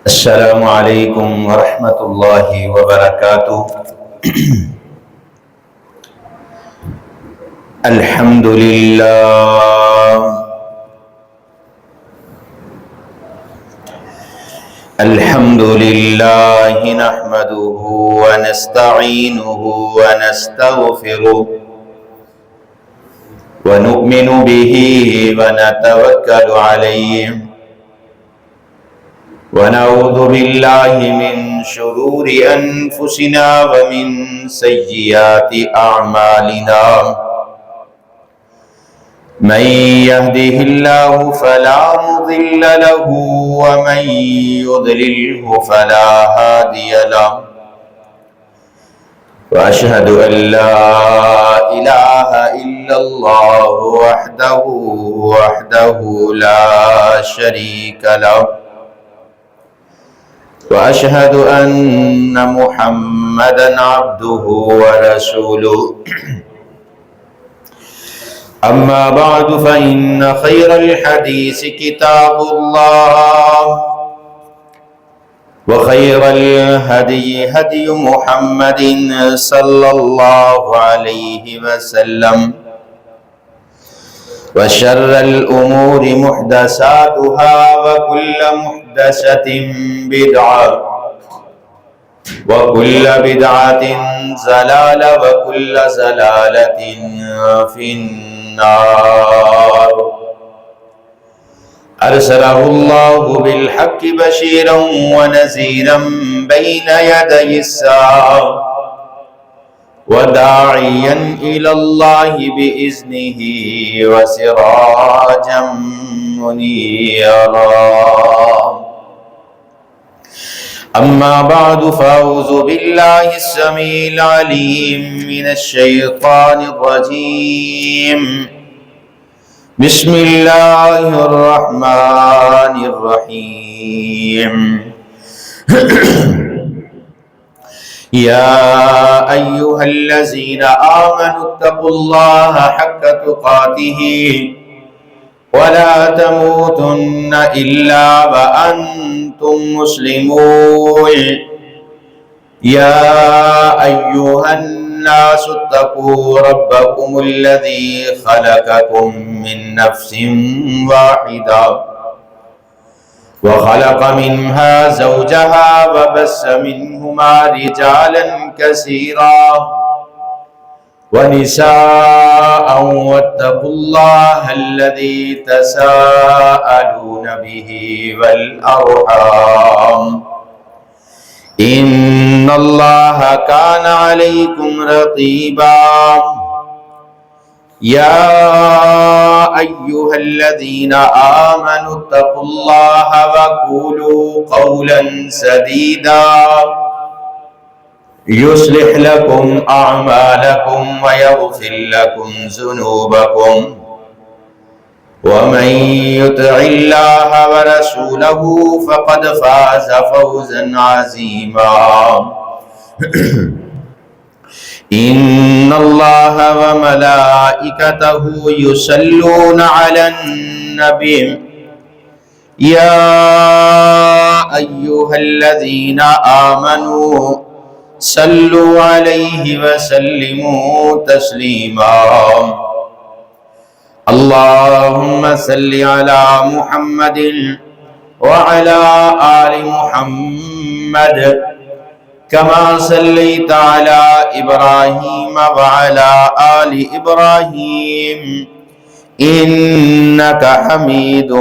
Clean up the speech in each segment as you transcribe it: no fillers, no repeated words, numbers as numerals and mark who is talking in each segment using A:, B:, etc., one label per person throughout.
A: السلام علیکم ورحمۃ اللہ وبرکاتہ۔ الحمد للہ نحمده ونستعینه ونستغفره ونؤمن به ونتوکل علیہ ونعوذ باللہ من شرور انفسنا ومن سیئات اعمالنا من يهده الله فلا مضل له ومن يضلله فلا هادي له وأشهد أن لا إله إلا الله وحده لا شريك له وأشهد أن محمدًا عبده ورسوله أما بعد فإن خير الحديث كتاب الله وخير الهدي هدي محمد صلى الله عليه وسلم وشر الأمور محدثاتها وكل محدثة بدعة وكل بدعة ضلالة وكل ضلالة في النار أرسله الله بالحق بشيرا ونذيرا بين يدي الساعة وداعيا إلى الله بإذنه وسراجا منيرا أما بعد فأعوذ بالله السميع العليم من الشيطان الرجيم بسم الله الرحمن الرحيم يا أيها الذين آمنوا اتقوا الله حق تقاته ولا تموتن إلا وأنتم مسلمون يا أيها الناس اتقوا ربكم الذي خلقكم من نفس واحدة وخلق منها زوجها وبث منهما رجالا كثيرا ونساء واتقوا الله الذي تساءلون به والأرحام إن الله كان عليكم رقيبا يا أيها الذين آمنوا اتقوا الله وقولوا قولا سديدا يصلح لكم أعمالكم ويغفر لكم ذنوبكم ومن يطع الله ورسوله فقد فاز فوزا عظيما إن الله وملائكته يصلون على النبي يا أيها الذين آمنوا صلوا عليه وسلموا تسليما اللهم صل على محمد وعلى آل محمد كما صليت على إبراهيم وعلى آل إبراهيم إنك حميد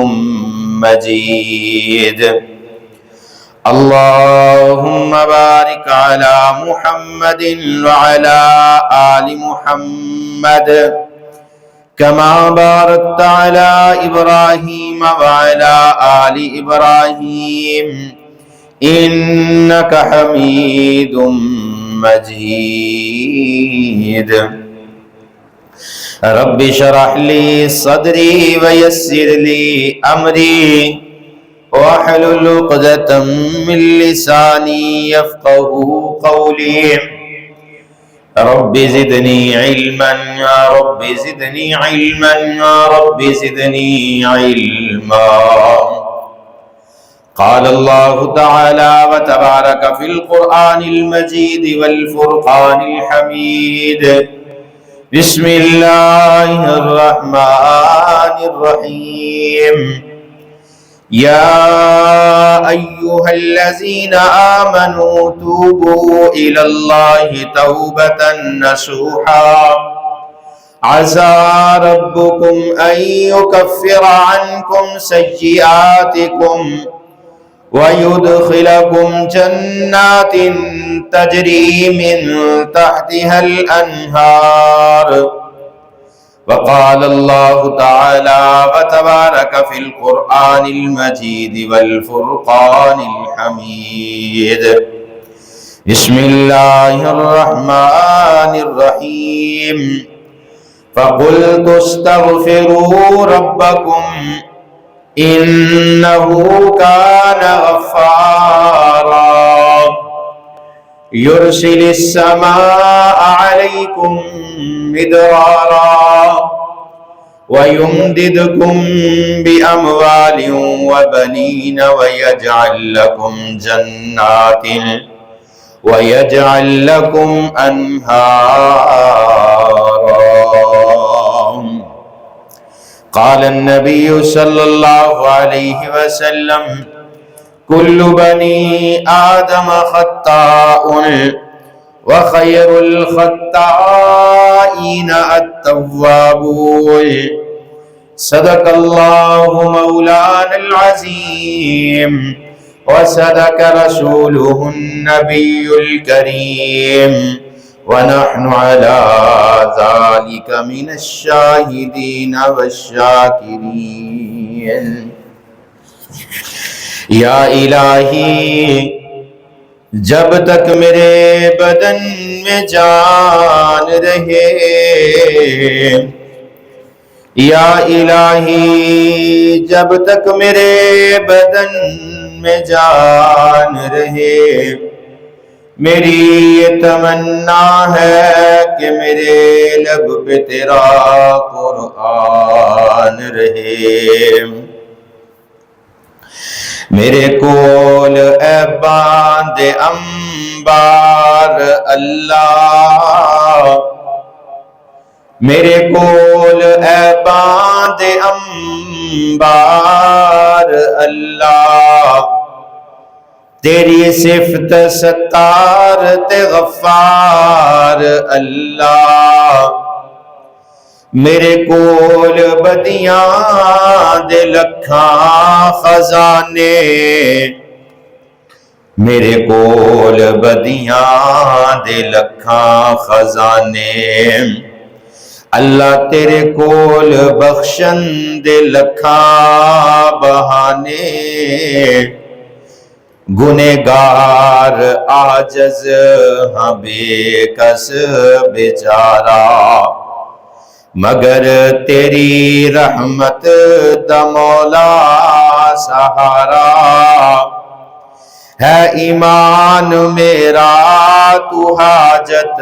A: مجيد اللهم بارك على محمد وعلى آل محمد كما باركت على إبراهيم وعلى آل إبراهيم إنك حميد مجيد رب اشرح لي صدري ويسر لي أمري واحلل عقدة من لساني يفقهوا قولي رب زدني علما يا رب زدني علما يا رب زدني علما قال الله تعالى وتبارك في القرآن المجيد والفرقان الحميد بسم الله الرحمن الرحيم يا أيها الذين آمنوا توبوا إلى الله توبة نصوحا عسى ربكم أن يكفر عنكم سيئاتكم ويدخلكم جنات تجري من تحتها الأنهار وقال الله تعالى وتبارك في القرآن المجيد والفرقان الحميد بسم الله الرحمن الرحيم فقلت استغفروا ربكم إنه كان غفارا يرسل السماء عليكم مدرارا ويمددكم بأموال وبنين ويجعل لكم جنات ويجعل لكم أنهارا قال النبي صلى الله عليه وسلم كل بني آدم خطاء وخير الخطائين التوابون صدق الله مولانا العظيم وصدق رسوله النبي الكريم ونحن على ذلك من الشاهدين والشاكرين یا الہی جب تک میرے بدن میں جان رہے، یا الہی جب تک میرے بدن میں جان رہے، میری یہ تمنا ہے کہ میرے لب پہ تیرا قرآن رہے۔ میرے کول اے باندھ انبار اللہ، میرے کول اے باندھ انبار اللہ، تیری صفت ستار تے غفار اللہ، میرے کول بدیاں دے لکھاں خزانے، میرے کول بدیاں دے لکھاں خزانے، اللہ تیرے کول بخشن دے لکھاں بہانے، گنہگار عاجز ہاں بے کس بیچارہ، مگر تیری رحمت دا مولا سہارا، ہے ایمان میرا تو حاجت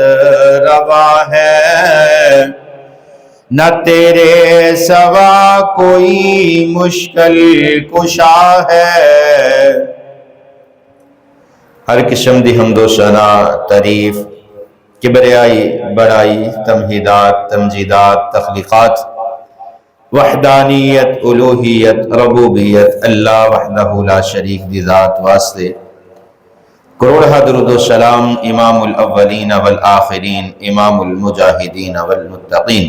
A: روا ہے، نہ تیرے سوا کوئی مشکل کشا ہے۔ ہر قسم دی حمد و ثنا، تعریف، کبریائی، بڑائی، تمہیدات، تمجیدات، تخلیقات، وحدانیت، الوہیت، ربوبیت اللہ وحدہ لا شریک دی ذات واسطے کروڑہ درود و سلام امام الاولین والآخرین، امام المجاہدین والمتقین،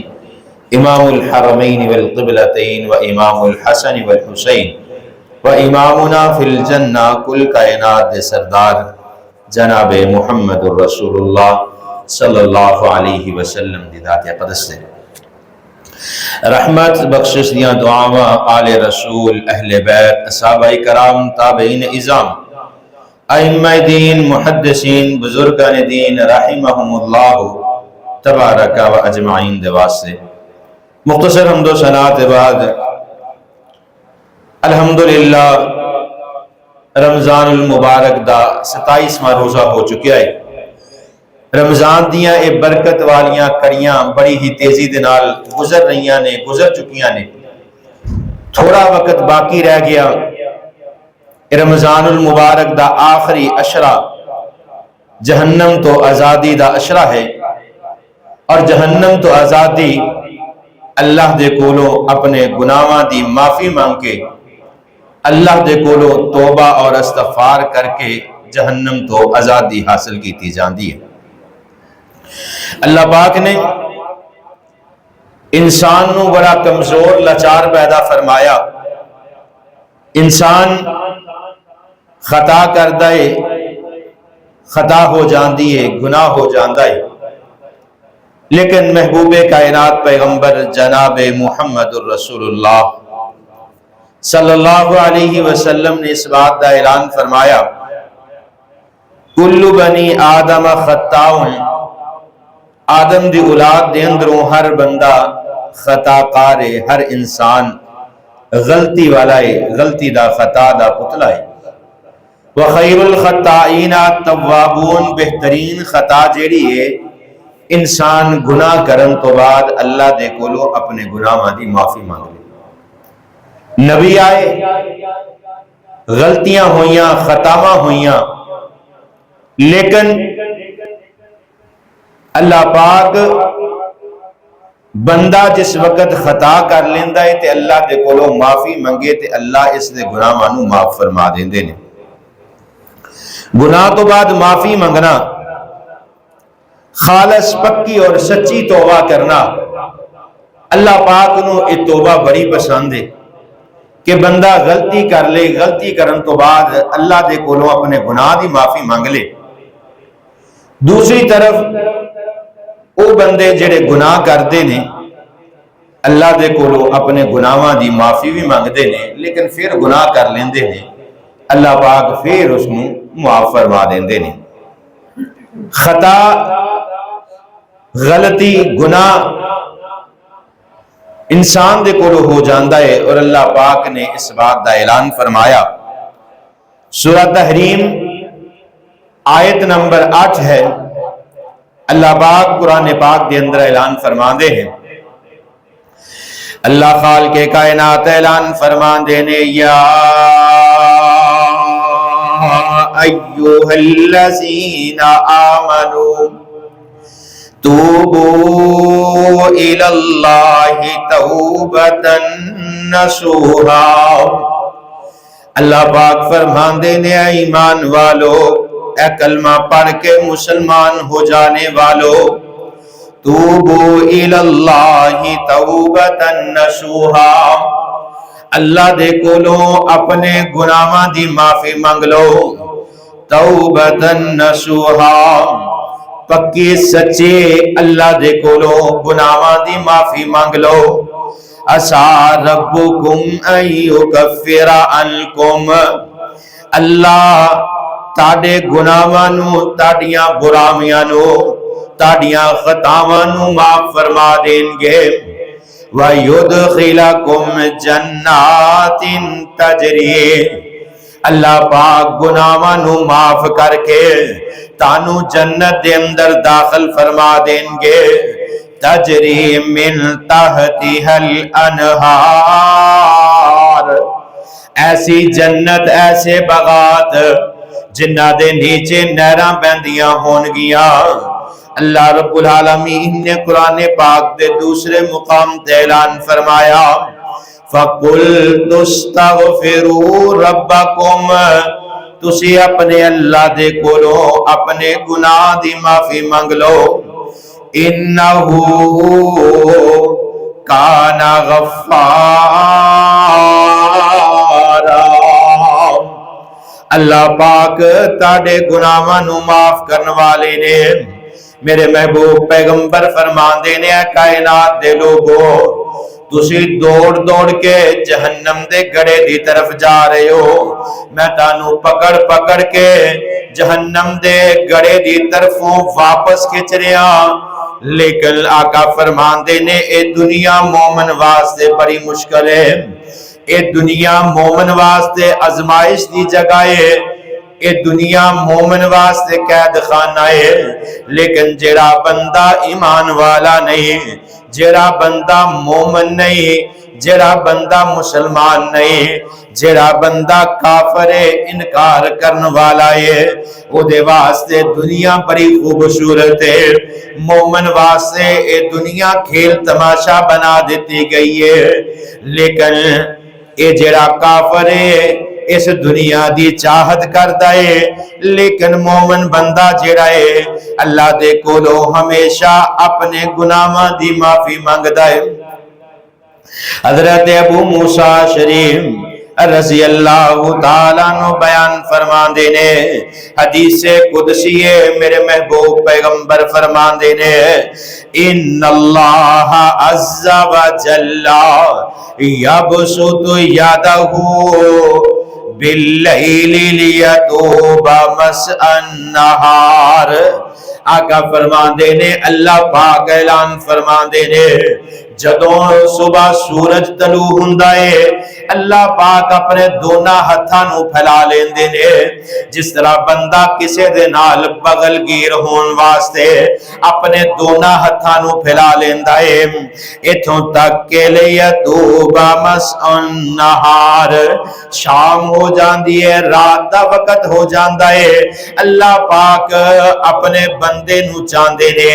A: امام الحرمین والقبلتین، و امام الحسن والحسین، و امامنا فی الجنہ، کل کائنات دے سردار جناب محمد الرسول اللہ صلی اللہ علیہ وسلم دی ذات اقدس سے رحمت بخشش دیاں دعاواں آل رسول، اہل بیت، صحابہ کرام، تابعین اعظام، ائمہ دین، محدثین، بزرگان دین رحمہم اللہ تبارک و اجمعین دے واسطے مختصر حمد و ثنا کے بعد الحمدللہ رمضان المبارک دا 27واں روزہ ہو چکیا ہے۔ رمضان دیاں اے برکت والیاں کڑیاں بڑی ہی تیزی دے نال گزر رہیاں نے، گزر چکیاں نے، تھوڑا وقت باقی رہ گیا رمضان المبارک دا آخری اشرا جہنم تو آزادی دا اشرا ہے، اور جہنم تو آزادی اللہ دے کولو اپنے گناہاں دی معافی مانگ کے، اللہ دے کولو توبہ اور استغفار کر کے جہنم تو آزادی حاصل کیتی جاندی ہے۔ اللہ پاک نے انسان نو بڑا کمزور لاچار پیدا فرمایا۔ انسان خطا کردا ہے، خطا ہو جاندی ہے، گناہ ہو جاندا ہے، لیکن محبوب کائنات پیغمبر جناب محمد الرسول اللہ صلی اللہ علیہ وسلم نے اس بات کا اعلان فرمایا، کل بنی آدم خطاؤن، آدم دی اولاد دے اندروں ہر بندہ خطا کار ہے، ہر انسان غلطی والا ہے، غلطی دا خطا دا پتلا ہے۔ وخیر الخطائین التوابون، بہترین خطا جیڑی ہے انسان گناہ کرن تو بعد اللہ دے کولو اپنے گناہاں دی معافی مانگ لے۔ نبی آئے، غلطیاں ہوئیاں، خطاواں ہوئیاں، لیکن اللہ پاک بندہ جس وقت خطا کر لیندا ہے تے اللہ دے کولو معافی منگے تے اللہ اس دے گناہاں نو معاف فرما دیندے نے۔ گناہ تو بعد معافی منگنا، خالص پکی اور سچی توبہ کرنا، اللہ پاک نو یہ توبہ بڑی پسند ہے کہ بندہ غلطی کر لے، غلطی کرن تو بعد اللہ دے کولوں اپنے گناہ دی معافی مانگ لے۔ دوسری طرف وہ بندے جڑے گناہ کردے نے اللہ دے کولوں اپنے گناہاں دی معافی بھی مانگدے نے، لیکن پھر گناہ کر لیندے نے، اللہ پاک پھر اس نو معاف فرما دیندے نے۔ خطا، غلطی، گناہ انسان دے کولو ہو جاندا ہے، اور اللہ پاک نے اس بات دا اعلان فرمایا۔ سورہ تحریم آیت نمبر 8 ہے، اللہ پاک قرآن پاک دے اندر اعلان فرماندے ہیں، اللہ خالق کائنات اعلان فرماندے نے، یا ایھا الذین آمنوا توبوا الی اللہ توبۃ نصوحا۔ اللہ پاک فرماندے نے، اے ایمان والو، اے کلمہ پڑھ کے مسلمان ہو جانے والو، توبوا الی اللہ توبۃ نصوحا، اللہ دے کولوں اپنے گناہاں دی معافی مانگ لو، توبۃ نصوحا، پکی سچے اللہ دے کولوں گناہاں دی معافی مانگ لو۔ عسیٰ ربکم ان یکفر عنکم، اللہ تاڑے گناہاں نو، تاڑیاں برائیاں نو، تاڑیاں خطاواں نو معاف فرما دیں گے۔ وَيُدْخِلَكُمْ جَنَّاتٍ تَجْرِي، اللہ پاک گناہاں نو معاف کر کے تانو جنت دے اندر داخل فرما دیں گے، تجری من تحتها الانہار، ایسی جنت، ایسے باغات جنہ دے نیچے نہراں بہندیاں ہونگیاں۔ اللہ رب العالمین نے قرآن پاک دے دوسرے مقام تے اعلان فرمایا، فَقُلْتُ اسْتَغْفِرُوا رَبَّكُمْ، تسی اپنے اللہ دے کولو اپنے گناہ دی معافی مانگ لو، اِنَّهُ کَانَ غَفَّارًا، اللہ پاک تاڑے گناہاں نو معاف کرنے والے نے۔ میرے محبوب پیغمبر فرماندے نے، اے کائنات دے لوگو، تسی دوڑ دوڑ کے جہنم دے گڑے دی طرف جا رہے ہو، میں تانو پکڑ پکڑ کے جہنم دے گڑے دی طرفوں واپس کھچ رہا، لیکن آقا فرماندے نے، اے دنیا مومن واسطے بڑی مشکل ہے، اے دنیا مومن واسطے ازمائش دی جگہ ہے، اے دنیا مومن واسطے قید خانہ ہے، لیکن جڑا بندہ ایمان والا نہیں، جڑا بندہ مومن نہیں، جڑا بندہ مسلمان نہیں، جڑا بندہ کافر ہے، انکار کرن والا ہے، او دے واسطے دنیا بڑی خوبصورت ہے، مومن واسطے اے دنیا کھیل تماشا بنا دیتی گئی ہے، لیکن اے جڑا کافر ہے اس دنیا دی چاہت کردا ہے، لیکن مومن بندہ جڑا ہے اللہ دے کولو ہمیشہ اپنے گناہاں دی معافی مانگدا ہے۔ حضرت ابو موسیٰ شریف رضی اللہ تعالیٰ عنہ بیان فرمان دینے، حدیث قدسی ہے، میرے محبوب پیغمبر فرمان دینے، ان اللہ عز و جل یبسط یدہ باللیل لیتوب مسء النہار۔ آقا فرمان دینے، اللہ پاک اعلان فرمان دینے، جدوں صبح سورج طلوع ہوندا ہے اللہ پاک اپنے دونوں ہتھاں نو پھیلا لیندے نے، جس طرح بندہ کسے دے نال بغل گیر ہون واسطے اپنے دونوں ہتھاں نو پھیلا لیندا ہے، ایتھوں تک کہ لیتوب مسء النہار، شام ہو جاندی ہے، رات دا وقت ہو جاندا ہے، اللہ پاک اپنے بندے نو چاندے نے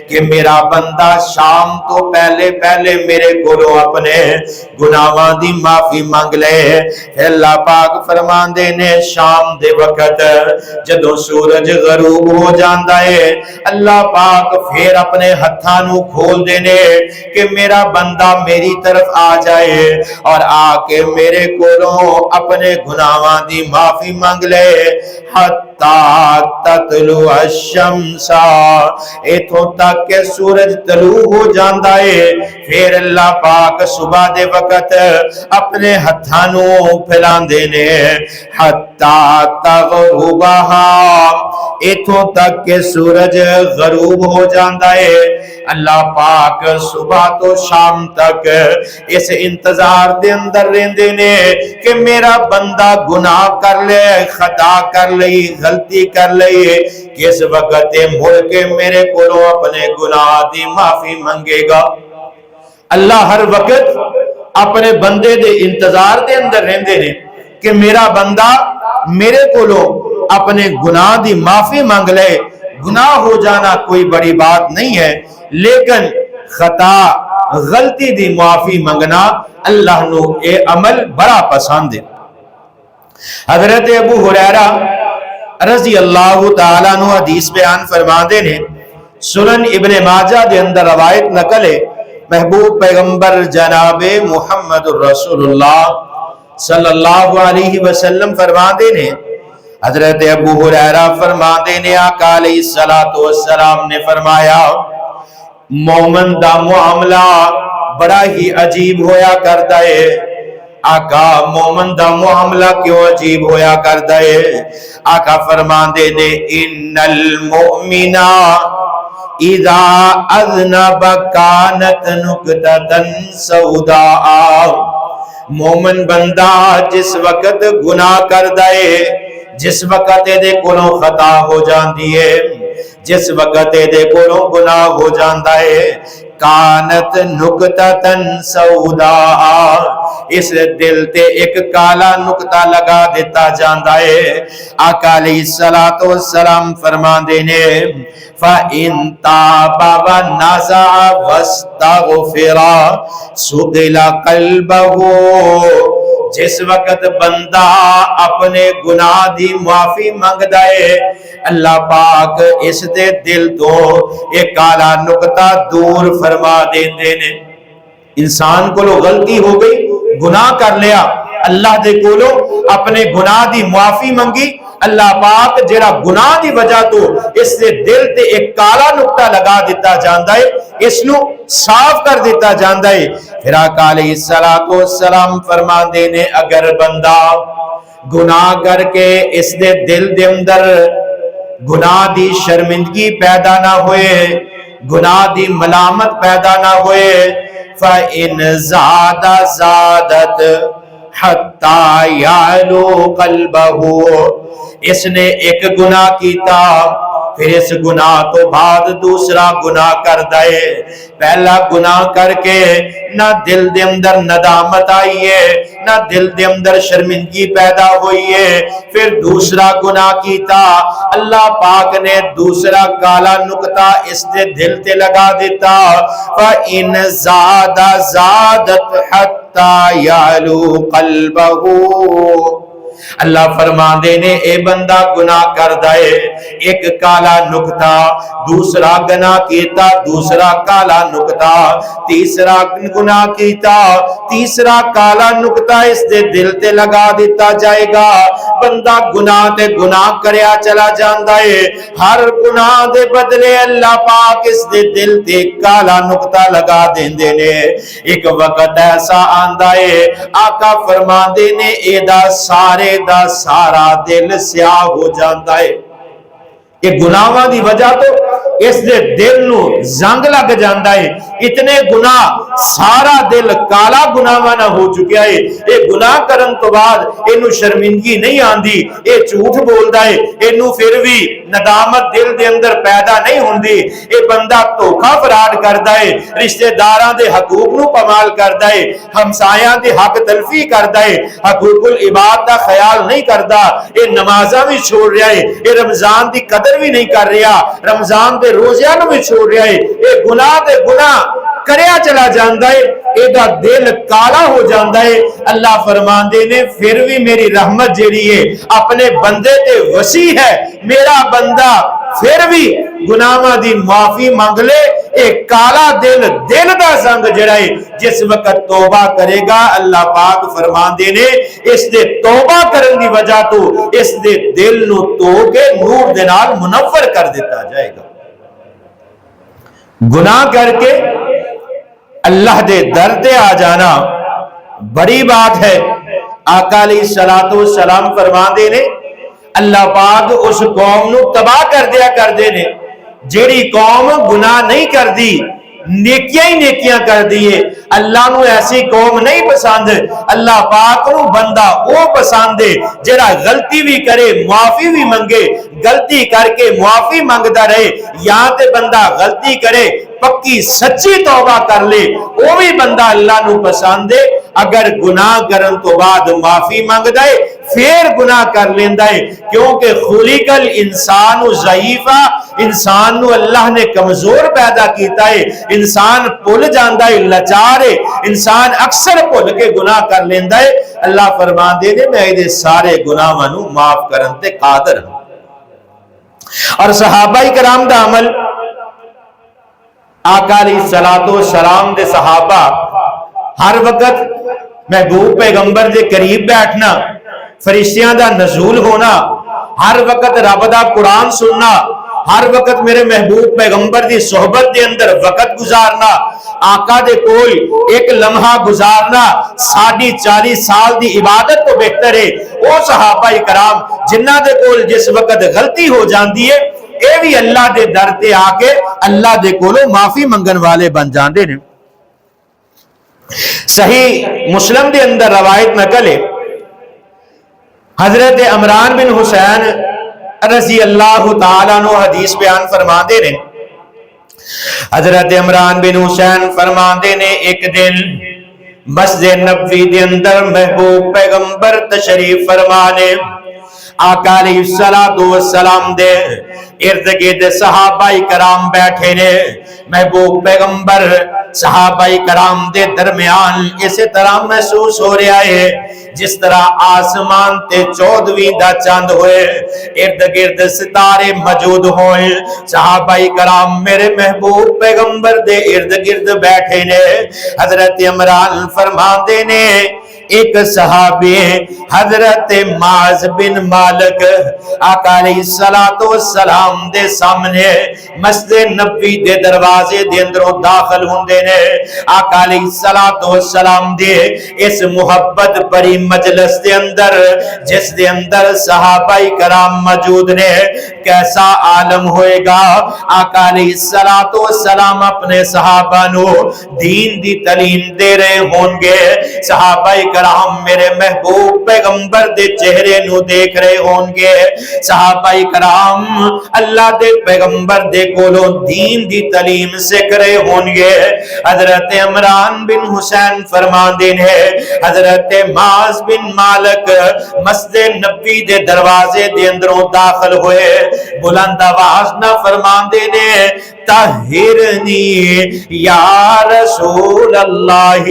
A: کہ میرا بندہ شام تو پہلے میرے کولو اپنے گناہاں دی معافی مانگ لے۔ اللہ پاک فرمان دے نے شام دے وقت جدوں سورج غروب ہو جاندا ہے اللہ پاک پھر اپنے ہتھاں نو کھول دے نے کہ میرا بندہ میری طرف آ جائے اور آ کے میرے کولو اپنے گناہاں دی معافی مانگ لے، حتی تطلع الشمس، ایتھوں تک کہ سورج طلوع ہو جاندا ہے، پھر اللہ پاک صبح دے وقت اپنے ہتھاں نو پھیلاندے نے، حتی تغربہا، ایتھوں تک کہ سورج غروب ہو جاندا ہے، اللہ پاک صبح تو شام تک اس انتظار دے اندر رہندے نے کہ میرا بندہ گناہ کر لے، خطا کر لئی، غلطی کر لئی، کس وقت مڑ کے میرے کولوں اپنے گناہ دی معافی منگے گا۔ اللہ ہر وقت اپنے بندے دے انتظار دے اندر رہندے نے کہ میرا بندہ میرے کولوں اپنے گناہ دی معافی مانگ لے۔ گناہ ہو جانا کوئی بڑی بات نہیں ہے، لیکن خطا غلطی دی معافی منگنا اللہ نو اے عمل بڑا پسند ہے۔ حضرت ابو ہریرہ رضی اللہ تعالیٰ عنہ حدیث بیان فرماندے نے، سنن ابن ماجہ دے اندر روایت نقل ہے، محبوب پیغمبر جناب محمد رسول اللہ صلی اللہ علیہ وسلم فرماندے نے، حضرت ابو ہریرہ فرماندے نے آقا علیہ السلام نے فرمایا مومن دا معاملہ بڑا ہی عجیب ہویا کرتا ہے۔ آقا مومن دا معاملہ کیوں عجیب ہویا کرتا ہے؟ آقا فرماندے نے ان المؤمن اذا اذنب کانت نکتۃ سوداء، مومن بندہ جس وقت گناہ کردا ہے، جس وقت دے کولوں خطا ہو جاندی ہے، جس وقت دے کولوں گناہ ہو جاندا ہے، کانت نکتۃ سوداء، اس دل تے ایک کالا نقطہ لگا دیتا جاندا ہے۔ آقا علیہ السلام فرماندے نے فَإِن تَابَ وَنَزَعَ وَاسْتَغْفِرَ سُقِلَ قَلْبَهُ، جس وقت بندہ اپنے گناہ دی معافی منگدا ہے اللہ پاک اس دے دل تو ایک کالا نقطہ دور فرما دیندے نے۔ انسان کو غلطی ہو گئی، گناہ کر لیا، اللہ دے کولو اپنے گناہ دی معافی منگی، اللہ پاک جڑا گناہ دی وجہ تو اس دے دل تے ایک کالا نقطہ لگا دیتا جاندا ہے، اس نو صاف کر دیتا جاندا ہے۔ پھر آقا علیہ السلام فرماندے نے اگر بندہ گناہ کر کے اس دے دل دے اندر گناہ دی شرمندگی پیدا نہ ہوئے، گناہ دی ملامت پیدا نہ ہوئے، فَإِنْ زَادَ زَادَتْ حَتَّى يَعْلُو قَلْبَهُ، اس نے ایک گناہ کیتا پھر اس گناہ تو بعد دوسرا گناہ کر دے. پہلا گناہ کر کے نہ دل دے اندر ندامت آئی ہے, نہ دل دے اندر شرمندگی پیدا ہوئی ہے, پھر دوسرا گناہ کیتا, اللہ پاک نے دوسرا کالا نقطہ اس دے دل تے لگا دیتا. فَإِنْ زَادَ زَادَتْ حَتَّى يَعْلُو قَلْبَهُ. اللہ فرماندے نے اے بندہ گناہ کر دائے, ایک کالا نقطہ, دوسرا گناہ کیتا, دوسرا کالا نقطہ, تیسرا گناہ کیتا, تیسرا کالا نقطہ اس دے دل تے لگا دیتا جائے گا. بندہ گناہ تے گناہ کریا چلا جاندا ہے, ہر گناہ دے بدلے اللہ پاک اس دے دل تے کالا نقطہ لگا دیندے نے. ایک وقت ایسا آندا ہے آقا فرماندے نے اے دا سارے دا سارا دل سیاہ ہو جاندا ہے. کہ گناہاں دی وجہ تو اس دے دل نو زنگ لگ جاندا ہے, اتنے گناہ سارا دل کالا گناہاں نہ ہو چکیا ہے. اے گناہ کرن تو بعد اینو شرمندگی نہیں آندی, اے جھوٹ بولدا ہے, اینو پھر بھی ندامت دل دے اندر پیدا نہیں ہوندی. اے بندہ دھوکا فراڈ کردا ہے, رشتہ داراں دے حقوق نو پامال کردا ہے, ہمسایاں دے حق تلفی کردا ہے, حقوق العباد دا خیال نہیں کردا, اے نمازاں بھی چھوڑ رہا ہے, اے رمضان دی قدر بھی نہیں کر رہا, رمضان دے روزیاں نو بھی چھوڑ رہا ہے. اے گناہ دے گناہ کریا چلا جاندا ہے, اے دا دل کالا ہو جاندا ہے. اللہ فرماندے نے پھر بھی میری رحمت جیڑی ہے اپنے بندے تے وسیع ہے, میرا بندہ پھر بھی گناہاں دی معافی مانگ لے. اے کالا دل, دل دا زنگ جڑا ہے جس وقت توبہ کرے گا اللہ پاک فرماندے نے اس دے توبہ کرن دی وجہ تو اس دے دل نو تو کے نور دے نال منور کر دیتا جائے گا. گناہ کر کے اللہ دے در تے آ جانا بڑی بات ہے. آقا علیہ الصلوۃ والسلام فرماندے نے اللہ پاک اس قوم نو تباہ کر دیا کر دے نے جیڑی قوم گناہ نہیں کر دی, نیکیاں ہی نیکیاں کر دیئے. اللہ نو ایسی قوم نہیں پسند, اللہ پاک نو بندہ وہ پسند ہے جڑا غلطی بھی کرے معافی بھی منگے, غلطی کر کے معافی منگدا رہے, یا تے بندہ غلطی کرے پکی سچی توبہ کر لے, وہ بھی بندہ اللہ نو پسند ہے. اگر گناہ کرن تو بعد معافی منگدا ہے پھر گناہ کر لیندا ہے, کیونکہ خلق الانسان ضعیفا, انسان نو اللہ نے کمزور پیدا کیتا ہے, انسان بھول جاندا ہے, لاچار ہے, انسان اکثر بھول کے گناہ کر لیندا ہے. اللہ فرماندے نے میں دے سارے گناہاں نو معاف کرن تے قادر ہوں. اور صحابہ کرام دا عمل, آقا علیہ الصلوۃ والسلام دے صحابہ ہر وقت محبوب پیغمبر دے قریب بیٹھنا, فرشتیاں دا نزول ہونا, ہر وقت رب دا قرآن سننا, ہر وقت میرے محبوب پیغمبر دی صحبت دے اندر وقت گزارنا, آقا دے کول ایک لمحہ گزارنا 40 سال دی عبادت تو بہتر ہے. وہ صحابہ کرام جنہ دے کول جس وقت غلطی ہو جاندی ہے اے بھی اللہ دے در تے آ کے اللہ دے کولوں معافی منگن والے بن جاندے نے. صحیح مسلم دے اندر روایت نقل ہے, حضرت عمران بن حسین رضی اللہ تعالیٰ عنہ حدیث بیان فرماندے نے, حضرت عمران بن حسین فرماندے نے ایک دن مسجد نبوی دے اندر محبوب پیغمبر تشریف فرمانے, آقا علیہ السلام دے ارد گرد صحابہ کرام بیٹھے نے, محبوب پیغمبر صحابہ کرام دے درمیان اسی طرح محسوس ہو رہا ہے جس طرح آسمان تے 14ویں دا چاند ہوئے, ارد گرد ستارے موجود ہوئے, صحابہ کرام میرے محبوب پیغمبر دے ارد گرد بیٹھے نے. حضرت عمران فرماندے نے ایک صحابی حضرت معاذ بن مالک آقا علیہ السلام دے سامنے مسجد نبوی دے دروازے دے اندروں داخل ہوندے نے. آقا علیہ السلام دے اس محبت بری مجلس دے اندر جس دے اندر صحابہ کرام موجود نے, کیسا عالم ہوئے گا. آقا علیہ السلام اپنے صحابہ نو دین دی تعلیم دے رہے ہوں گے, صحابہ کرام میرے محبوب پیغمبر دے چہرے نو دیکھ رہے ہون گے۔ صحابہ کرام اللہ دے پیغمبر دے کولوں دین دی تعلیم سکھ رہے ہون گے۔ حضرت عمران بن حسین فرماندے نے حضرت معاذ بن مالک مسجد نبی دے دروازے دے اندروں داخل ہوئے، بلند آواز نہ فرماندے نے طہرنی یا رسول اللہ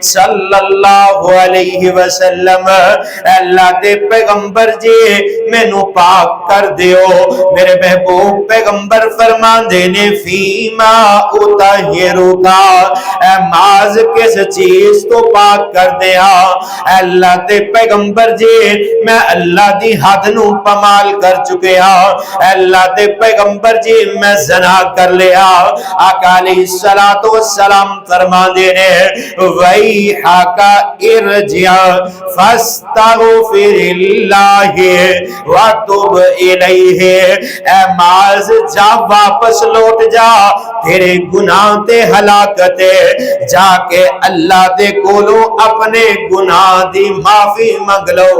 A: صلی اللہ علیہ وسلم، اللہ دے پیغمبر جی مینوں پاک کر دیو۔ میرے محبوب پیغمبر فرماندے نے فیما اطہرکا، اے معاذ کس چیز تو پاک کر دیا؟ اللہ دے پیغمبر جی میں اللہ دی حد نو پمال کر چکیا، اللہ دے پیغمبر جی میں زنا کر لیا۔ آقا علیہ السلام فرما دینے وَيْحَكَ اِرْجِعَ فَاسْتَغْفِرِ اللَّهِ وَتُبْ إِلَيْهِ، اے معاذ جا واپس لوٹ جا، تیرے گناہ تے ہلاکت جا کے اللہ دے کولو اپنے گناہ دی معافی مانگ لو۔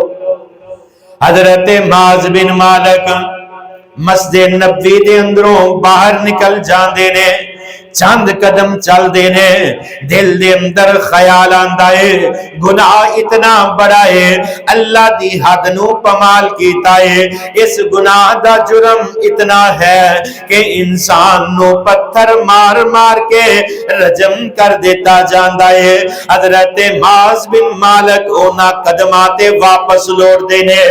A: حضرت معاذ بن مالک مسجد نبی دے اندروں باہر نکل جاندے نے، چند قدم چل دینے، دل دے اندر خیال آندا ہے گناہ اتنا بڑا ہے، اللہ دی حد نو پمال کیتا ہے، اس گناہ دا جرم اتنا ہے کہ انسان نو پتھر مار مار کے رجم کر دیتا جاندا ہے۔ حضرت معاذ بن مالک اونا قدماتے واپس لوٹ دینے،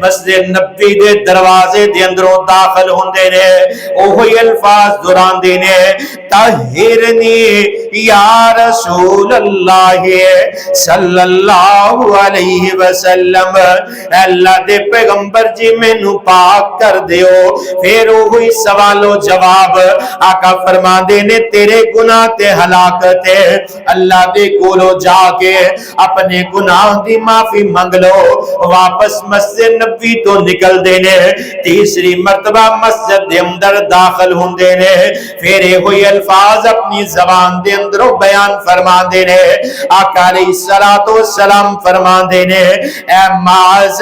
A: مسجد نبی دے دروازے دے اندروں داخل ہوندے نے، اوہی الفاظ دوران دینے طہرنی یا رسول اللہ صلی اللہ علیہ وسلم، اللہ دے پیغمبر جی مینوں پاک کر دیو۔ پھر وہی سوال و جواب آقا فرما دینے تیرے گناہ تے ہلاکت ہے، اللہ دے کولو جا کے اپنے گناہ دی معافی مانگ لو۔ واپس مسجد نبی تو نکل دینے، تیسری مرتبہ مسجد دے اندر داخل ہوندے نے، پھر ہوئی الفاظ اپنی زبان دے اندروں بیان فرما دینے۔ آقا علیہ السلام فرما دینے اے معاذ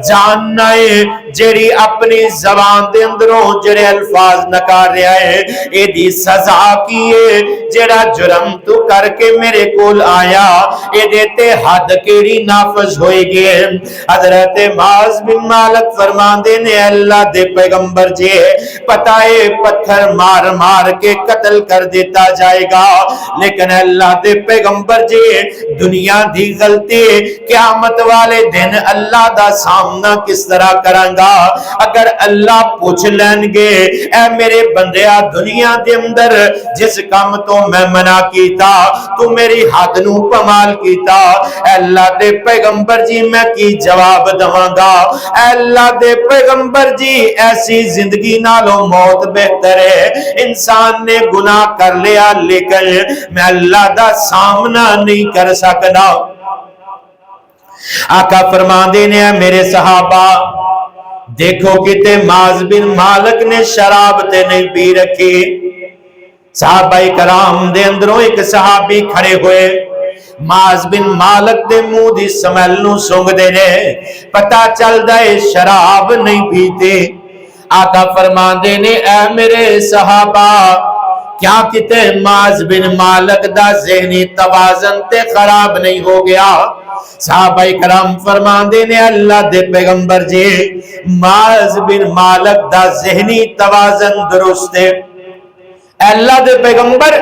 A: جاننا ہے جیڑی اپنی زبان دے اندروں جڑے الفاظ نکار رہا ہے اے دی سزا کیے، جڑا جرم تو کر کے میرے کول آیا اے دیتے حد کیڑی نافذ ہوئے گے۔ حضرت معاذ بن مالک فرما دینے اللہ دے پیغمبر جی پتہ ہے پتھر مار مار کے قتل کر دیتا جائے گا، لیکن اللہ دے پیغمبر جی دنیا دی غلطی قیامت والے دن اللہ دا سامنا کس طرح کرانگا؟ اگر اللہ پوچھ لین گے اے میرے بندیا دنیا دے اندر جس کام تو میں منع کیتا تو میری حد نو پمال کیتا، اے اللہ دے پیغمبر جی میں کی جواب دوانگا؟ اے اللہ دے پیغمبر جی ایسی زندگی نالو موت بہتر ہے، انسان نے گناہ کر لیا لیکن میں اللہ دا سامنا نہیں کر سکتا۔ آقا فرما دینے ہیں میرے صحابہ دیکھو کتے معاذ بن مالک نے شراب تے نہیں پی رکھی۔ صحابہ کرام دے اندروں ایک صحابی کھڑے ہوئے، معاذ بن مالک دے منہ دی سمیل نو سونگ دینے، پتہ چل دائے شراب نہیں پیتے۔ آقا فرما دینے اے میرے صحابہ کیا کتے معاذ بن مالک دا ذہنی توازن تے خراب نہیں ہو گیا؟ صحابہ کرام فرما دینے اللہ دے پیغمبر جی معاذ بن مالک دا ذہنی توازن درست ہے۔ اللہ دے پیغمبر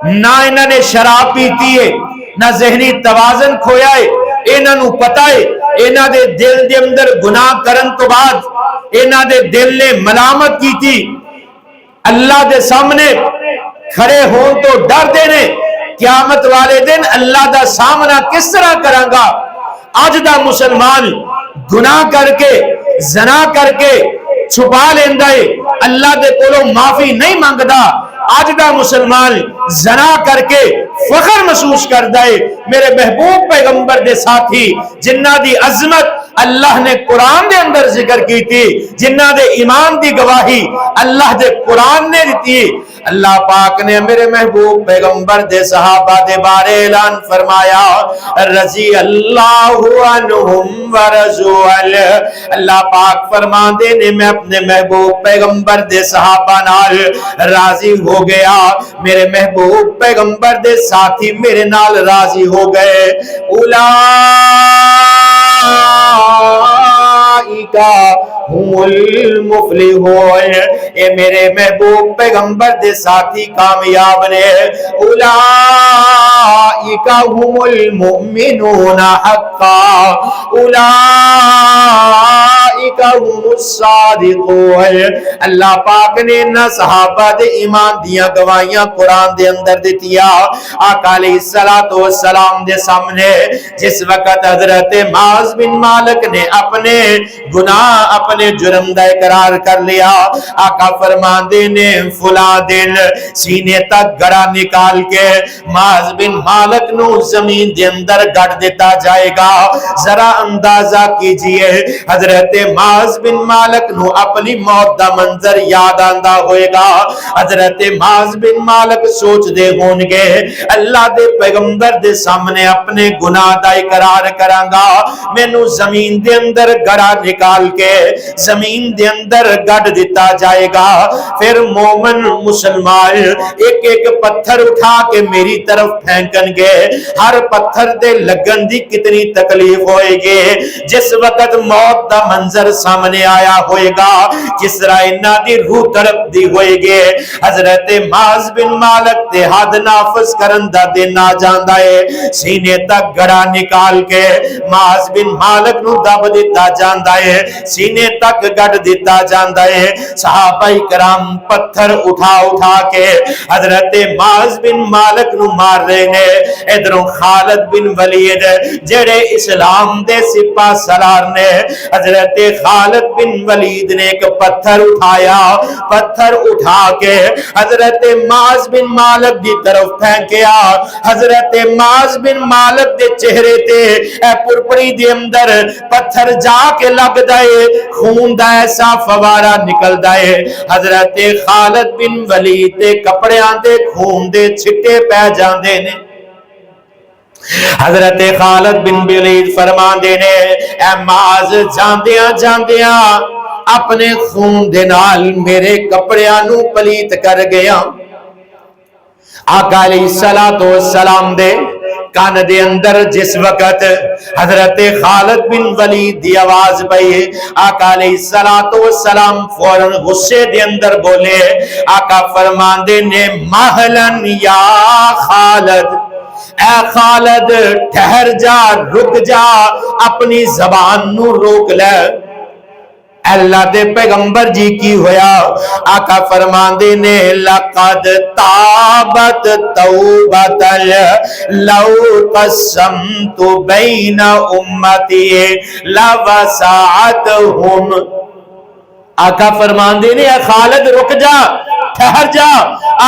A: نہ انہوں نے شراب پیتی ہے نہ ذہنی توازن کھویا ہے، انہوں نے پتا ہے انہوں دے دل دے اندر گناہ کرن تو بعد انہوں دے دل نے ملامت کی تھی، اللہ دے سامنے کھڑے ہون تو ڈر دینے قیامت والے دن اللہ دا سامنا کس طرح کرانگا؟ آج دا مسلمان گناہ کر کے زنا کر کے چھپا لیندہ ہے، اللہ دے کولو معافی نہیں مانگدا۔ آج دا مسلمان زنا کر کے فخر محسوس کردہ ہے۔ میرے محبوب پیغمبر دے ساتھی جنہ دی عظمت اللہ نے قرآن دے اندر ذکر کی تھی، جنہ دے ایمان دی گواہی اللہ دے قرآن نے دیتی۔ اللہ پاک نے میرے محبوب پیغمبر دے صحابہ دے بارے اعلان فرمایا، رضی اللہ عنہم ورضوا عنہ۔ اللہ پاک فرماندے نے میں اپنے محبوب پیغمبر دے صحابہ نال راضی ہو گیا، میرے محبوب پیغمبر دے ساتھی میرے نال راضی ہو گئے۔ ہم المفلحون، اے میرے محبوب پیغمبر دے ساتھی کامیاب نے۔ اولئک ہم المؤمنون حقا، اولئک ہم الصادقون۔ اللہ پاک نے نہ صحابہ دے ایمان دیاں گواہیاں قرآن دے اندر دیتیا۔ آقا علیہ السلام دے سامنے جس وقت حضرت معاذ بن مالک نے اپنے گناہ اپنے جرم دا اقرار کر لیا، آقا فرماندے نے فلاں دن سینے تک گڑا نکال کے معاذ بن مالک نو زمین دے اندر گڑ دیتا جائے گا۔ ذرا اندازہ کیجئے حضرت معاذ بن مالک نو اپنی موت دا منظر یاد آندہ ہوئے گا۔ حضرت معاذ بن مالک سوچ دے ہون گے اللہ دے پیغمبر دے سامنے اپنے گناہ دا اقرار کرانگا، میں نو زمین دے اندر گڑا نکال کے زمین دے اندر گڑ دیتا جائے گا۔ پھر مومن مسلمان ایک ایک پتھر اٹھا کے میری طرف پھینکن گے، ہر پتھر دے لگن دی کتنی تکلیف ہوئے گے۔ جس وقت موت دا منظر سامنے آیا ہوئے گا، کس طرح انہاں دی روح تڑپ دی ہوئے گے۔ حضرت معاذ بن مالک تے حد نافذ کرندہ دن آ جاندہ ہے، سینے تک گڑا نکال کے معاذ بن مالک نو دب دیتا جاندہ ہے، سینے تک گڑ دیتا جاندہ ہے۔ صحابہ کرام پتھر اٹھا اٹھا کے حضرت معاذ بن مالک نو مار رہے ہیں۔ ادھروں خالد بن ولید جڑے اسلام دے سپاہ سالار نے، حضرت خالد بن ولید نے ایک پتھر اٹھایا، پتھر اٹھا کے حضرت معاذ بن مالک دی طرف پھینکیا۔ حضرت معاذ بن مالک دے چہرے تے اے پرپڑی دے اندر پتھر جا کے لگ دائے، خون دا ایسا فوارہ نکل دائے۔ حضرت خالد بن ولید دے کپڑے آندے خون دے چھٹے پہ جاندے نے۔ حضرت خالد بن ولید فرمان دے نے، اے معاذ جاندیاں جاندیاں اپنے خون دے نال میرے کپڑیاں نو پلیت کر گیا۔ آقا علیہ السلام دے کان دے اندر جس وقت حضرت خالد بن ولید دی آواز پئی، آقا علیہ السلام فوراً غصے دے اندر بولے۔ آقا فرماندے نے، مہلن یا خالد، اے خالد ٹھہر جا، رک جا، اپنی زبان نو روک لے۔ اللہ دے پیغمبر جی کی ہویا؟ آقا فرماندے نے، لقد تابت توبتا لو قسمت بین امتی لوسعتہم۔ آقا فرماندے نے، اے خالد رک جا، ٹھہر جا،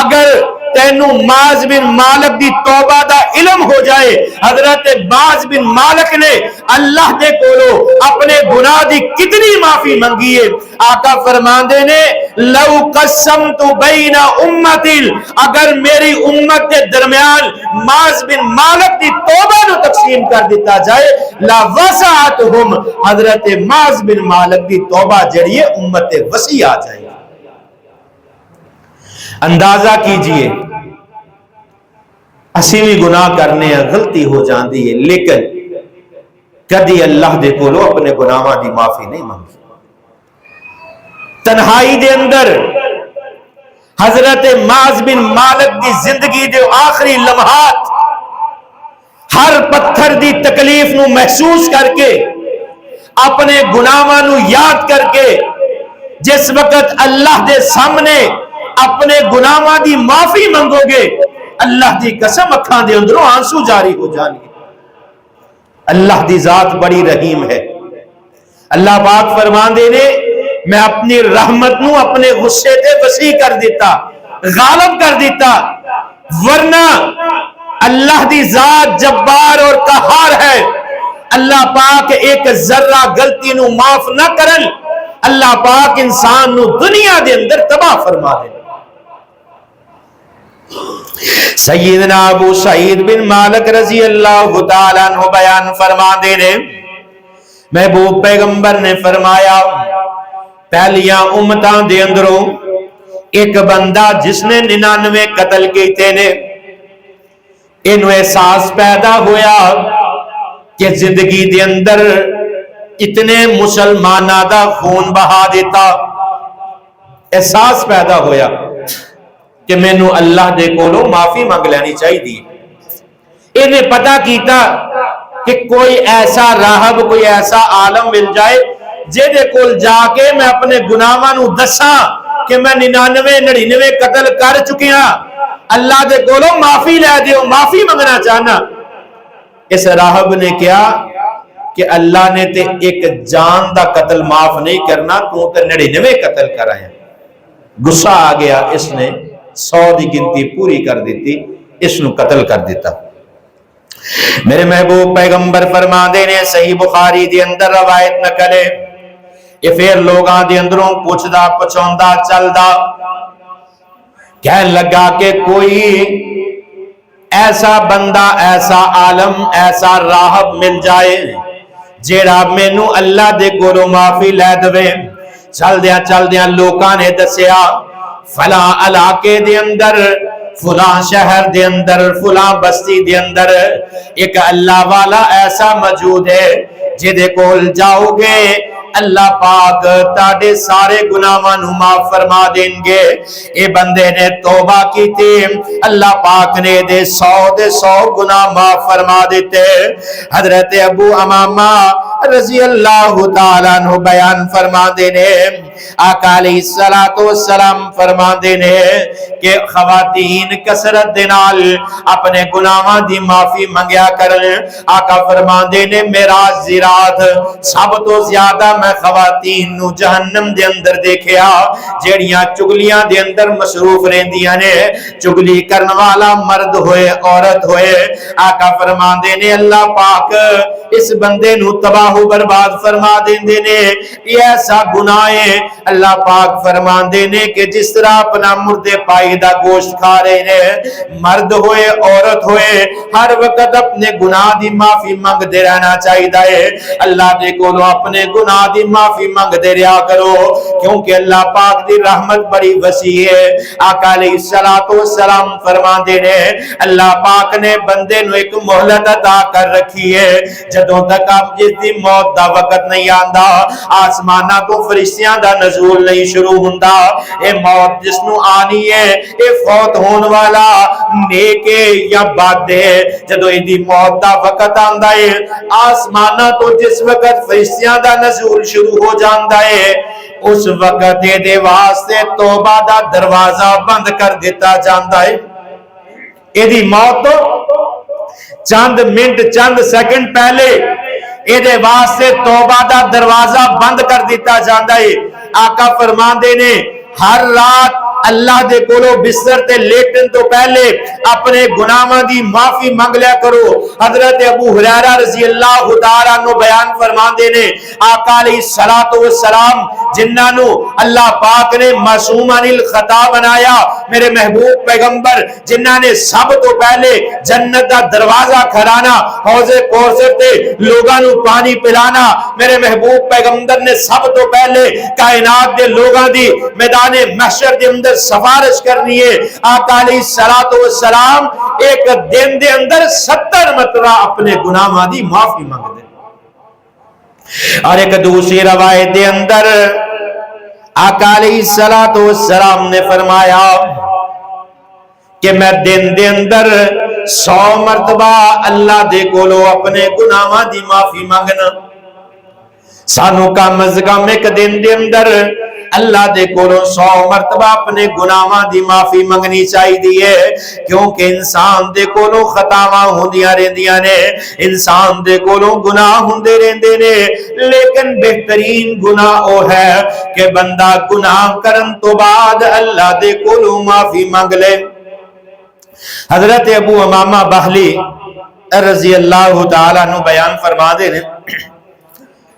A: اگر تینوں معاذ بن مالک دی توبہ دا علم ہو جائے، حضرت معاذ بن مالک نے اللہ دے کولو اپنے گناہ دی کتنی معافی منگی ہے۔ آقا فرماندے نے، لو قسمت بین امتی، اگر میری امت کے درمیان معاذ بن مالک دی توبہ نو تقسیم کر دیتا جائے، لا وسعتہم، حضرت معاذ بن مالک دی توبہ جڑی ہے امت وسیع آ جائے۔ اندازہ کیجئے، اسی بھی گناہ کرنے ہیں، غلطی ہو جاندی ہے، لیکن کدی اللہ دے کولو اپنے گناہاں دی معافی نہیں مانگی۔ تنہائی دے اندر حضرت معاذ بن مالک دی زندگی دے آخری لمحات ہر پتھر دی تکلیف نو محسوس کر کے، اپنے گناہاں نو یاد کر کے، جس وقت اللہ دے سامنے اپنے گناہاں دی معافی منگو گے، اللہ دی قسم اکھاں دے اندروں آنسو جاری ہو جانی۔ اللہ دی ذات بڑی رحیم ہے۔ اللہ پاک فرمان دے نے، میں اپنی رحمت نو اپنے غصے تے وسیع کر دیتا، غالب کر دیتا، ورنہ اللہ دی ذات جبار اور قہار ہے۔ اللہ پاک ایک ذرہ غلطی نو معاف نہ کرن، اللہ پاک انسان نو دنیا دے اندر تباہ فرما دے۔ سیدنا ابو سعید بن مالک رضی اللہ تعالیٰ عنہ بیان فرما دے نے، محبوب پیغمبر نے فرمایا پہلیاں امتاں دے اندروں ایک بندہ جس نے 99 قتل کیتے نے، انہوں احساس پیدا ہویا کہ زندگی دے اندر اتنے مسلمانہ دا خون بہا دیتا، احساس پیدا ہویا کہ میں نو اللہ دے کولو معافی مانگ لینی چاہی دی۔ انہیں پتہ کیتا کہ کوئی ایسا راہب، کوئی ایسا عالم مل جائے جے دے کول جا کے میں اپنے گناہاں نو دساں کہ میں 99 قتل کر چکیا، اللہ دے کولو معافی لے دیو، معافی منگنا چاہنا۔ اس راہب نے کیا کہ اللہ نے تے ایک جان دا قتل معاف نہیں کرنا، تو تے 99 قتل کرایا۔ غصہ آ گیا، اس نے 100 دی گنتی پوری کر دیتی، اس نو قتل کر دیتا۔ میرے محبوب پیغمبر فرما دینے صحیح بخاری دی اندر روایت نکلے، یہ پھر لوگاں دی اندروں پوچھدا پچھوندا چلدا، کہنے لگا کہ کوئی ایسا بندہ، ایسا عالم، ایسا راہب مل جائے جیڑا مینو اللہ دے کولو معافی لے دوے۔ چل دیاں لوکاں نے دسیا فلاں علاقے دے اندر، فلاں شہر دے اندر، فلاں بستی دے اندر ایک اللہ والا ایسا موجود ہے جدے کول جاؤ گے اللہ پاک تاڑے سارے گناہاں نو معاف فرما دیں گے۔ اے بندے نے توبہ کی تھی، اللہ پاک نے دے 100 گناہ معاف فرما دیتے۔ حضرت ابو امامہ رضی اللہ تعالیٰ عنہ بیان فرما دینے، آقا علیہ السلام فرما دینے کہ خواتین کثرت دنال اپنے گناہاں دی معافی منگیا کرن۔ آقا فرما دینے معراج دی رات سب تو زیادہ میں خواتین نو جہنم دے اندر دیکھیا جیڑیاں چگلیاں دے اندر مصروف رہندیاں نے، چگلی کرن والا مرد ہوئے عورت ہوئے۔ آقا فرما دینے اللہ پاک اس بندے نو تباہ برباد فرما دیندے نے۔ یہ ایسا گناہ ہے اللہ پاک فرما دینے کہ جس طرح اپنا مردے پائی دا گوشت کھا رہے ہیں، مرد ہوئے عورت ہوئے ہر وقت اپنے گناہ دی معافی مانگ دے رہنا چاہیے۔ اللہ دے کولو اپنے گناہ دی معافی مانگ دے رہا کرو، کیونکہ اللہ پاک دی رحمت بڑی وسیع ہے۔ آقا علیہ السلام فرما دینے اللہ پاک نے بندے نو ایک مہلت عطا کر رکھی ہے، جدوں تک آپ جس دی موت دا وقت نہیں آندا، آسمانہ تو فرشتیاں دا نزول نہیں شروع ہوندا۔ اے موت جس نو آنی ہے، اے فوت ہون والا نیک یا بد ہے، جدوں دی موت دا وقت آندا ہے آسمانہ تو جس وقت فرشتیاں دا نزول شروع ہو جاندا ہے، اس وقت دے واسطے توبہ دا دروازہ بند کر دیتا جاندا ہے۔ اے دی موت تو چند منٹ چند سیکنڈ پہلے ایدے واسطے توبہ دا دروازہ بند کر دیتا جاندا ہے۔ آقا فرماندے نے ہر رات اللہ دے کولو بستر تے لیٹن تو پہلے اپنے گناہاں دی معافی مانگ لیا کرو۔ حضرت ابو ہریرہ رضی اللہ تعالیٰ عنہ بیان فرماندے نے آقا علیہ السلام جنہاں نو اللہ پاک نے معصوم عن الخطا بنایا، میرے محبوب پیغمبر جنہاں نے سب تو پہلے جنت دا دروازہ کھلانا، حوض کوثر تے لوگاں نو پانی پلانا، میرے محبوب پیغمبر نے سب تو پہلے کائنات دے لوگاں دی میدان محشر دے اندر سفارش کرنی ہے۔ آقا علیہ السلام ایک دن دے اندر 70 مرتبہ اپنے گناہاں دی معافی مانگ دے۔ اور ایک دوسری روایت دے اندر آقا علیہ السلام نے فرمایا کہ میں دن دے اندر 100 مرتبہ اللہ دے کولو اپنے گناہاں دی معافی مانگنا۔ سانو کم از کم ایک دن دے اندر اللہ دے کولو 100 مرتبہ اپنے گناہاں دی معافی منگنی چاہیے، کیونکہ انسان دے کولو خطاواں ہوندیاں رہندیاں نے، انسان دے کولو گناہ ہوندے رہندے نے، لیکن بہترین گناہ او ہے کہ بندہ گناہ کرن تو بعد اللہ دے کولو معافی منگ لے۔ حضرت ابو امامہ بہلی رضی اللہ تعالیٰ عنہ بیان فرما دے نے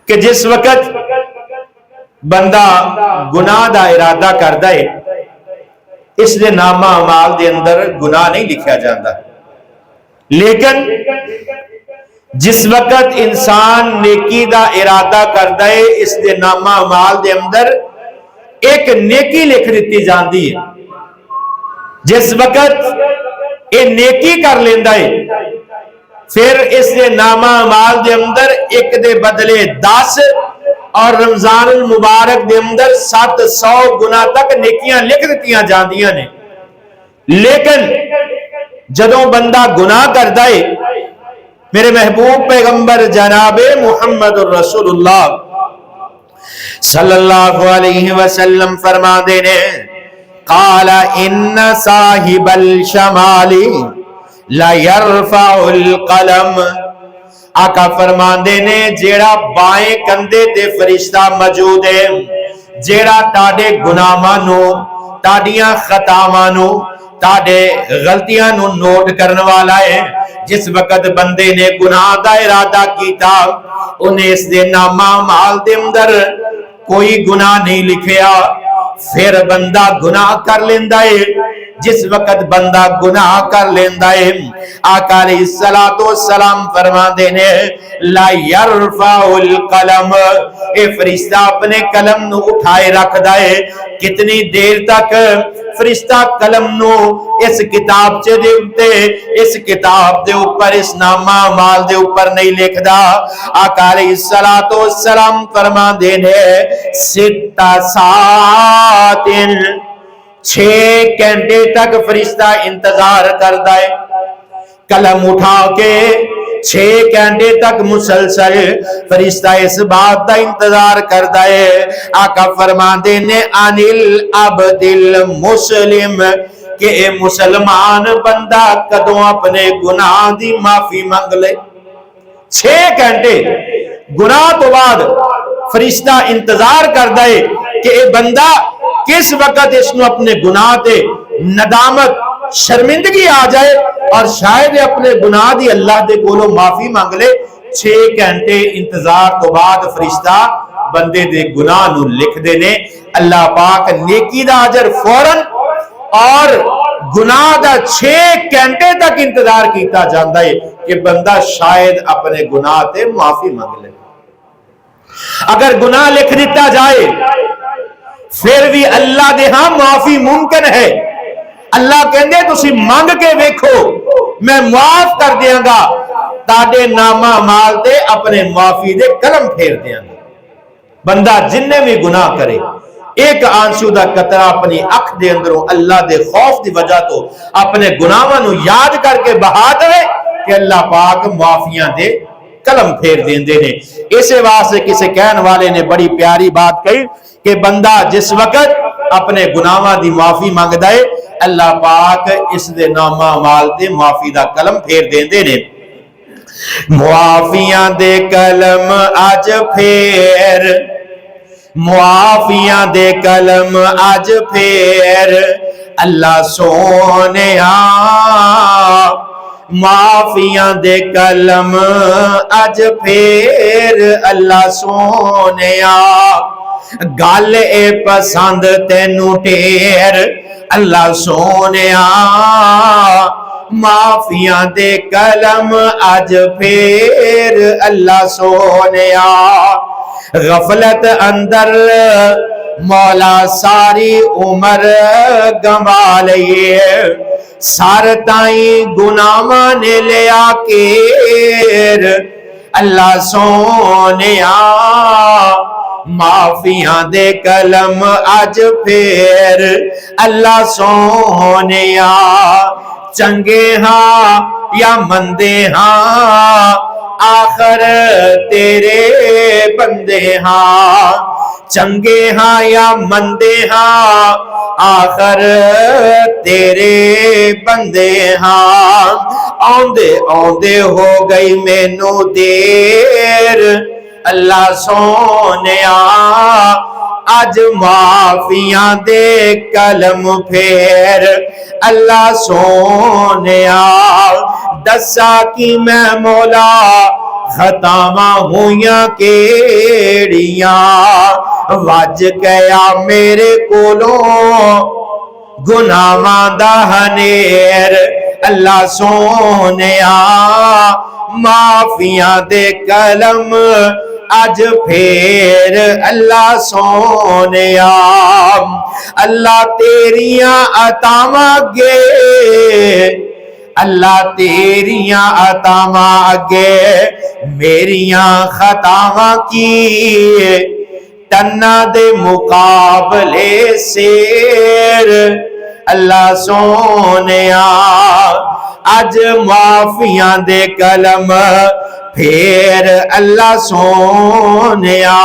A: کہ جس وقت بندہ گناہ دا ارادہ کردا ہے اس دے نامہ اعمال دے اندر گناہ نہیں لکھیا جاتا، لیکن جس وقت انسان نیکی دا ارادہ کردا ہے اس دے نامہ اعمال دے اندر ایک نیکی لکھ دیتی جاندی ہے۔ جس وقت یہ نیکی کر لیندا ہے پھر اس دے نامہ اعمال دے اندر ایک دے بدلے 10 اور رمضان المبارک دے اندر 700 گنا تک نیکیاں لکھ دیتیاں جاندیاں نے۔ لیکن جدوں بندہ گناہ کردا ہے میرے محبوب پیغمبر جناب محمد الرسول اللہ صلی اللہ علیہ وسلم فرما دے نے قال ان صاحب الشمال لا يرفع القلم، آقا فرماندے نے جیڑا بائیں کندھے تے فرشتہ موجود ہے جیڑا تاڈے گناہاں نو تاڈیاں خطاواں نو تاڈے غلطیاں نو نوٹ کرنے والا ہے۔ جس وقت بندے نے گناہ دا ارادہ کیتا انہیں اس دے نامہ اعمال دے اندر کوئی گناہ نہیں لکھیا، پھر بندہ گناہ کر لیندا ہے۔ جس وقت بندہ گناہ کر لیندا ہے آقا علیہ الصلوۃ والسلام فرما دے نے لا يرفع القلم، اے فرشتہ اپنے قلم نو اٹھائے رکھدا ہے۔ کتنی دیر تک فرشتہ قلم نو اس کتاب چے دے اتے اس کتاب دے اوپر اس نامہ اعمال دے اوپر نہیں لکھدا۔ آقا علیہ الصلوۃ والسلام فرما دے نے 6 ساعات 6 گھنٹے تک فرشتہ انتظار کردا ہے، قلم اٹھا کے 6 گھنٹے تک مسلسل فرشتہ اس بات کا انتظار کردا ہے۔ آقا فرماندے نے انل عبد المسلم کہ اے مسلمان بندہ کدوں اپنے گناہ دی معافی مانگ لے۔ 6 گھنٹے گناہ تو بعد فرشتہ انتظار کردا ہے کہ اے بندہ کس وقت اس نو اپنے گناہ تے ندامت شرمندگی آ جائے اور شاید اپنے گناہ دی اللہ دے کولوں معافی مانگ لے۔ 6 گھنٹے انتظار تو بعد فرشتہ بندے دے گناہ نو لکھ دے نے۔ اللہ پاک نیکی دا اجر فوراً اور گناہ دا 6 گھنٹے تک انتظار کیتا جاندا ہے کہ بندہ شاید اپنے گناہ تے معافی مانگ لے۔ اگر گناہ لکھ دیتا جائے پھر بھی اللہ دے ہاں معافی ممکن ہے۔ اللہ کہندے تسی مانگ کے ویکھو میں معاف کر دیاں گا، تاڈے نامہ اعمال تے اپنے معافی دے قلم پھیر دیاں گا۔ بندہ جن بھی گناہ کرے ایک آنسو دا قطرہ اپنی اکھ دے اندروں اللہ دے خوف دی وجہ تو اپنے گناہاں نو یاد کر کے بہا دے کہ اللہ پاک معافیاں دے قلم پھیر دیندے نے۔ اسے واسطے کسی کہن والے نے بڑی پیاری بات کہی کہ بندہ جس وقت اپنے گناہاں دی معافی مانگدا ہے اللہ پاک اس دے نامہ اعمال تے معافی دا قلم پھیر دیندے نے۔ معافیاں دے قلم اج پھیر، معافیاں دے قلم اج پھیر اللہ سونیا، معافیاں دے قلم اج پھیر اللہ سونیا، گل اے پسند تینو ٹیر اللہ سونیا، معافیاں دے قلم اج پھیر اللہ سونیا۔ غفلت اندر مولا ساری عمر گنوا لئیے، سار تائیں گناہاں نے لیا کیر اللہ سونیا، معافیاں دے قلم اج پھیر اللہ سونیا، چنگے ہاں یا مندے ہاں آخر تیرے بندے ہاں، چنگے ہاں یا مندے ہاں آخر تیرے بندے ہاں، آندے آندے ہو گئی مینوں دیر اللہ سونیا، اج معافیاں دے قلم پھیر اللہ سونیا، دسا کی میں مولا خطاواں ہویاں کیڑیاں وج گیا میرے کولوں گناہاں دا ہنیر اللہ سونیا معافیاں دے کلم اج پھر اللہ سونیا اللہ تیریاں عطاواں گے اللہ تیریاں عطاواں اگے میریاں خطاواں کی تنہ دے مقابلے سیر اللہ سونیا اج معافیاں دے کلم پھر اللہ سونیا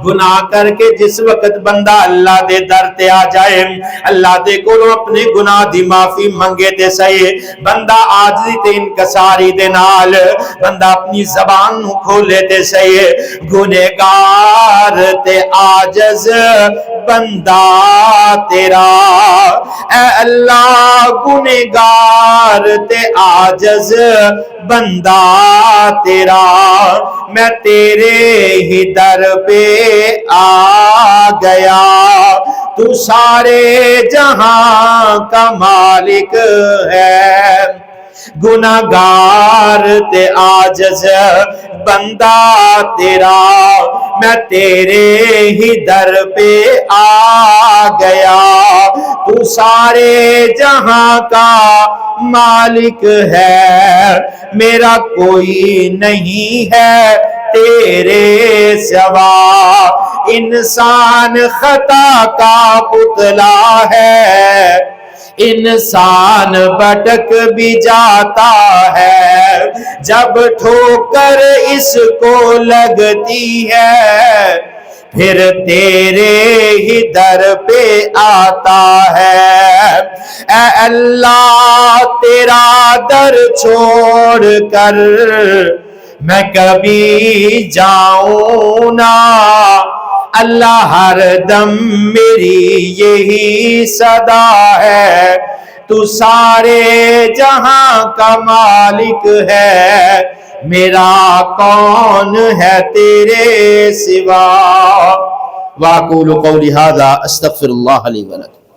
A: گناہ کر کے جس وقت بندہ اللہ دے در تے آ جائے اللہ دے کولوں اپنے گناہ دی معافی منگے تے سہی بندہ عاجزی تے انکساری دے نال بندہ اپنی زبان نو کھولے تے سہی گنہگار تے عاجز بندہ تیرا اے اللہ گنہگار تے عاجز بندہ تیرا میں تیرے ہی در پہ آ گیا تو سارے جہاں کا مالک ہے گناہگار تے عاجز بندہ تیرا میں تیرے ہی در پہ آ گیا تو سارے جہاں کا مالک ہے میرا کوئی نہیں ہے تیرے سوا انسان خطا کا پتلا ہے انسان بھٹک بھی جاتا ہے جب ٹھوکر اس کو لگتی ہے پھر تیرے ہی در پہ آتا ہے اے اللہ تیرا در چھوڑ کر میں کبھی جاؤں نہ اللہ ہر دم میری یہی صدا ہے تو سارے جہاں کا مالک ہے میرا کون ہے تیرے سوا واقول قولی ھذا استغفر اللہ لی ولکم